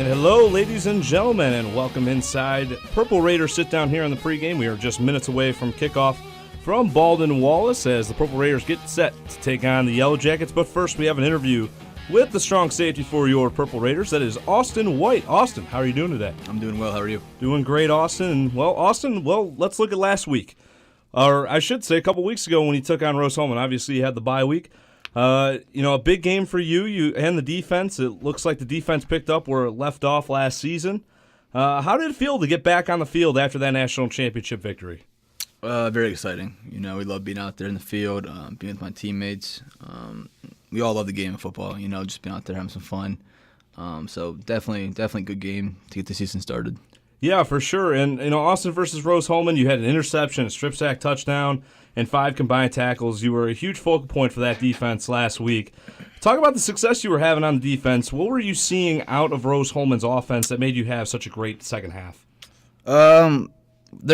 Hello, ladies and gentlemen, and welcome inside Purple Raider Sit-Down here on the pregame. We are just minutes away from kickoff from Baldwin Wallace as the Purple Raiders get set to take on the Yellow Jackets. But first, we have an interview with the strong safety for your Purple Raiders. That is Austin White. Austin, how are you doing today? I'm doing well. How are you? Doing great, Austin. And, Austin, let's look at last week. Or I should say a couple weeks ago when he took on Rose-Hulman. Obviously, you had the bye week. A big game for you and the defense. It looks like the defense picked up where it left off last season. How did it feel to get back on the field after that national championship victory? Very exciting. We love being out there in the field, being with my teammates. We all love the game of football, just being out there having some fun. So definitely good game to get the season started. Yeah, for sure. And, Austin versus Rose-Hulman, you had an interception, a strip sack touchdown, and 5 combined tackles. You were a huge focal point for that defense last week. Talk about the success you were having on the defense. What were you seeing out of Rose-Hulman's offense that made you have such a great second half? They're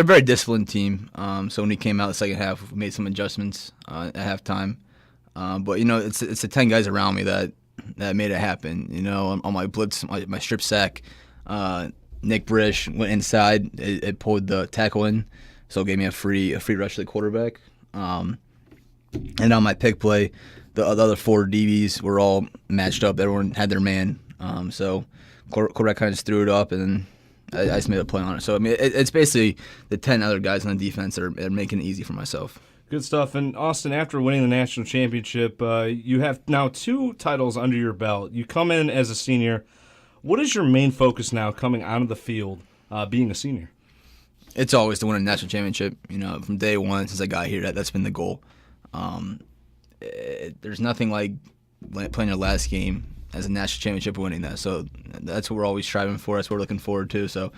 a very disciplined team. So when we came out the second half, we made some adjustments at halftime. But, it's the 10 guys around me that made it happen. On my blitz, my strip sack, Nick Brish went inside. It pulled the tackle in, so it gave me a free rush to the quarterback. And on my pick play, the other 4 DBs were all matched up. Everyone had their man. So quarterback kind of just threw it up, and then I just made a play on it. So, it's basically the 10 other guys on the defense that are making it easy for myself. Good stuff. And, Austin, after winning the national championship, you have now 2 titles under your belt. You come in as a senior. What is your main focus now coming onto the field being a senior? It's always to win a national championship. From day one since I got here, that's been the goal. There's nothing like playing your last game as a national championship and winning that. So that's what we're always striving for. That's what we're looking forward to. So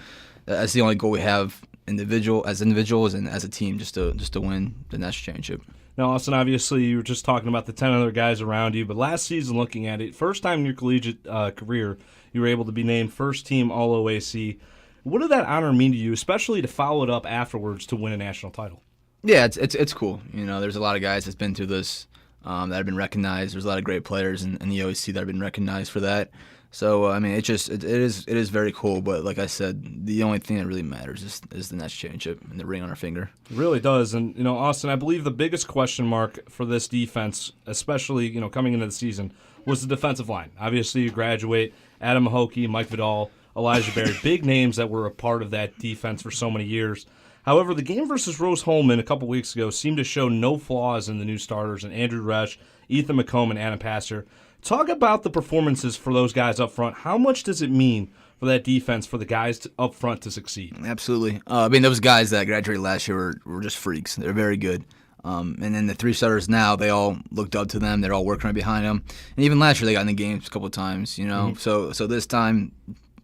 that's the only goal we have as individuals and as a team, just to win the national championship. Now, Austin, obviously you were just talking about the 10 other guys around you, but last season, looking at it, first time in your collegiate career, you were able to be named first team All-OAC. What did that honor mean to you, especially to follow it up afterwards to win a national title? Yeah, it's cool. There's a lot of guys that's been through this that have been recognized. There's a lot of great players in the OAC that have been recognized for that. So it is very cool. But like I said, the only thing that really matters is the national championship and the ring on our finger. It really does. And Austin, I believe the biggest question mark for this defense, especially coming into the season, was the defensive line. Obviously, you graduate Adam Mahoke, Mike Vidal, Elijah Berry, big names that were a part of that defense for so many years. However, the game versus Rose-Hulman a couple weeks ago seemed to show no flaws in the new starters, and Andrew Resch, Ethan McComb, and Adam Pastor. Talk about the performances for those guys up front. How much does it mean for that defense, for the guys up front to succeed? Absolutely. Those guys that graduated last year were just freaks. They're very good. And then the 3 starters now, they all looked up to them. They're all working right behind them. And even last year, they got in the games a couple of times. Mm-hmm. So this time,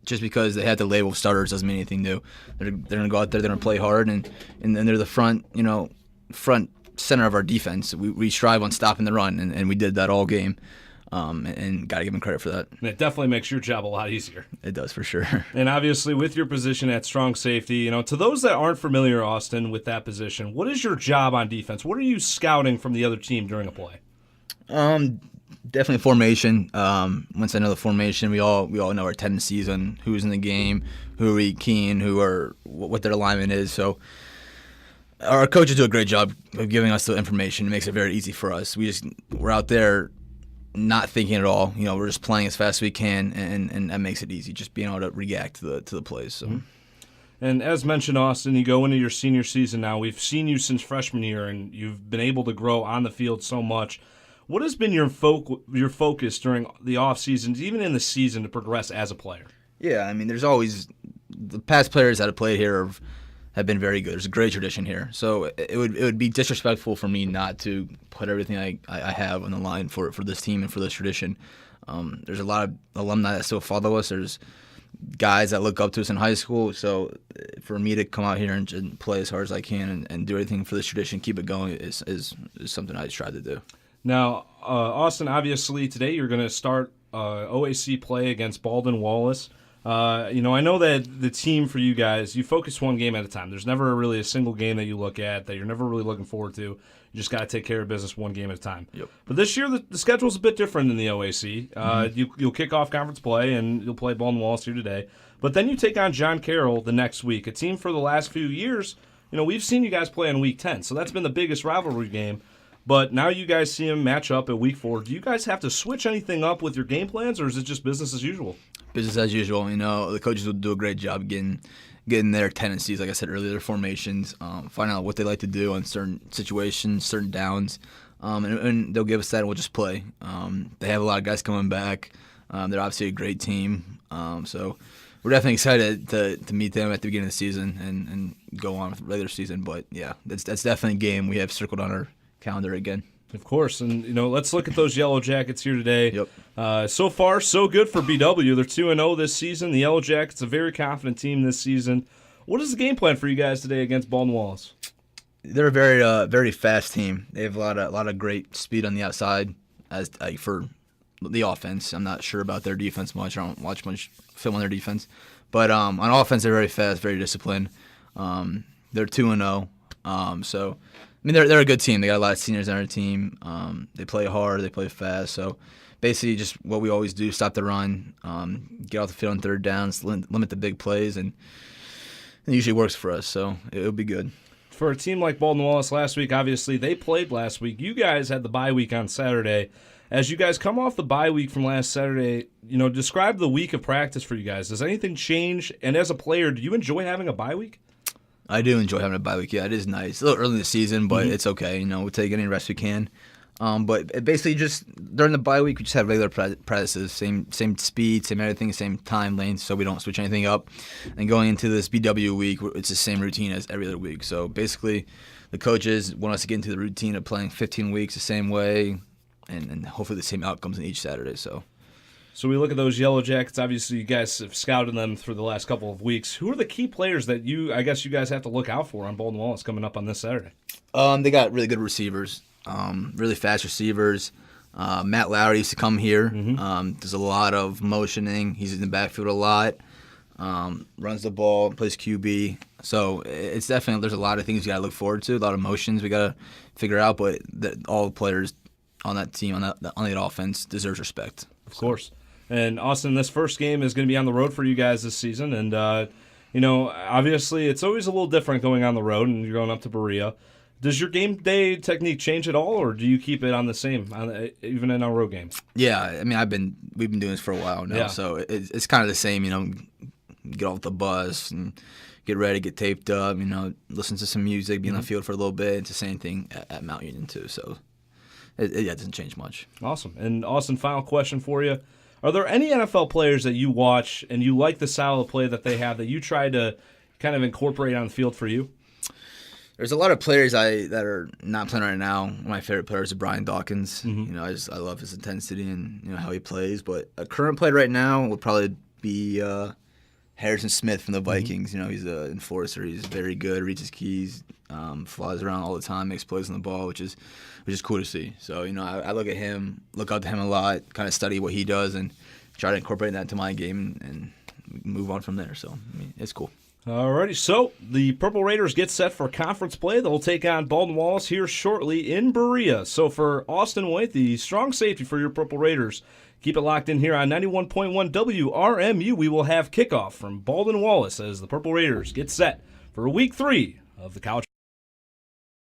just because they had the label of starters doesn't mean anything new. They're going to go out there, they're going to play hard, and they're the front center of our defense. We strive on stopping the run, and we did that all game. And got to give them credit for that. And it definitely makes your job a lot easier. It does, for sure. And obviously, with your position at strong safety, to those that aren't familiar, Austin, with that position, what is your job on defense? What are you scouting from the other team during a play? Definitely formation. Once I know the formation, we all know our tendencies on who's in the game, who are we keen, what their alignment is. So our coaches do a great job of giving us the information. It makes it very easy for us. We're out there not thinking at all. We're just playing as fast as we can, and that makes it easy, just being able to react to the plays. So. Mm-hmm. And as mentioned, Austin, you go into your senior season now. We've seen you since freshman year, and you've been able to grow on the field so much. What has been your focus during the off seasons, even in the season, to progress as a player? Yeah, there's always the past players that have played here have been very good. There's a great tradition here, so it would be disrespectful for me not to put everything I have on the line for this team and for this tradition. There's a lot of alumni that still follow us. There's guys that look up to us in high school. So for me to come out here and play as hard as I can and do everything for this tradition, keep it going, is something I strive to do. Now, Austin, obviously today you're going to start OAC play against Baldwin Wallace. I know that the team for you guys, you focus one game at a time. There's never really a single game that you look at that you're never really looking forward to. You just got to take care of business one game at a time. Yep. But this year, the schedule's a bit different than the OAC. You'll kick off conference play, and you'll play Baldwin Wallace here today. But then you take on John Carroll the next week, a team for the last few years. We've seen you guys play on Week 10, so that's been the biggest rivalry game. But now you guys see them match up at Week 4. Do you guys have to switch anything up with your game plans, or is it just business as usual? Business as usual. The coaches will do a great job getting their tendencies, like I said earlier, their formations, finding out what they like to do on certain situations, certain downs, and they'll give us that and we'll just play. They have a lot of guys coming back. They're obviously a great team. So we're definitely excited to meet them at the beginning of the season and go on with the regular season. But, yeah, that's definitely a game we have circled on our calendar again. Of course, and let's look at those Yellow Jackets here today. Yep. So far, so good for BW. They're 2-0 this season. The Yellow Jackets, a very confident team this season. What is the game plan for you guys today against Baldwin Wallace? They're a very fast team. They have a lot of great speed on the outside as for the offense. I'm not sure about their defense much. I don't watch much film on their defense, but on offense they're very fast, very disciplined. They're 2-0, so. They're a good team. They got a lot of seniors on their team. They play hard. They play fast. So basically just what we always do, stop the run, get off the field on third downs, limit the big plays, and it usually works for us. So it'll be good. For a team like Baldwin Wallace last week, obviously they played last week. You guys had the bye week on Saturday. As you guys come off the bye week from last Saturday, describe the week of practice for you guys. Does anything change? And as a player, do you enjoy having a bye week? I do enjoy having a bye week. Yeah, it is nice. A little early in the season, but it's okay. We'll take any rest we can. But basically, just during the bye week, we just have regular practices, same speed, same everything, same time length, so we don't switch anything up. And going into this BW week, it's the same routine as every other week. So basically, the coaches want us to get into the routine of playing 15 weeks the same way, and hopefully the same outcomes in each Saturday. So we look at those Yellow Jackets. Obviously, you guys have scouted them through the last couple of weeks. Who are the key players that you guys have to look out for on Baldwin Wallace coming up on this Saturday? They got really good receivers, really fast receivers. Matt Lowry used to come here. Does a lot of motioning. He's in the backfield a lot. Runs the ball, plays QB. So it's definitely, there's a lot of things you got to look forward to, a lot of motions we got to figure out, but all the players on that team, on that offense, deserves respect. Of course. And Austin, this first game is going to be on the road for you guys this season. And, obviously it's always a little different going on the road and you're going up to Berea. Does your game day technique change at all, or do you keep it on the same, even in our road games? Yeah, we've been doing this for a while now, so it's kind of the same, get off the bus and get ready, get taped up, listen to some music, be on the field for a little bit. It's the same thing at Mount Union too, so it doesn't change much. Awesome. And Austin, final question for you. Are there any NFL players that you watch and you like the style of play that they have that you try to kind of incorporate on the field for you? There's a lot of players that are not playing right now. One of my favorite players is Brian Dawkins. I love his intensity and how he plays. But a current player right now would probably be Harrison Smith from the Vikings. He's an enforcer. He's very good, reaches keys, flies around all the time, makes plays on the ball, which is cool to see. So I look at him, look up to him a lot, kind of study what he does, and try to incorporate that into my game and move on from there. So it's cool. Alrighty, so the Purple Raiders get set for conference play. They'll take on Baldwin Wallace here shortly in Berea. So for Austin White, the strong safety for your Purple Raiders, keep it locked in here on 91.1 WRMU. We will have kickoff from Baldwin Wallace as the Purple Raiders get set for Week 3 of the college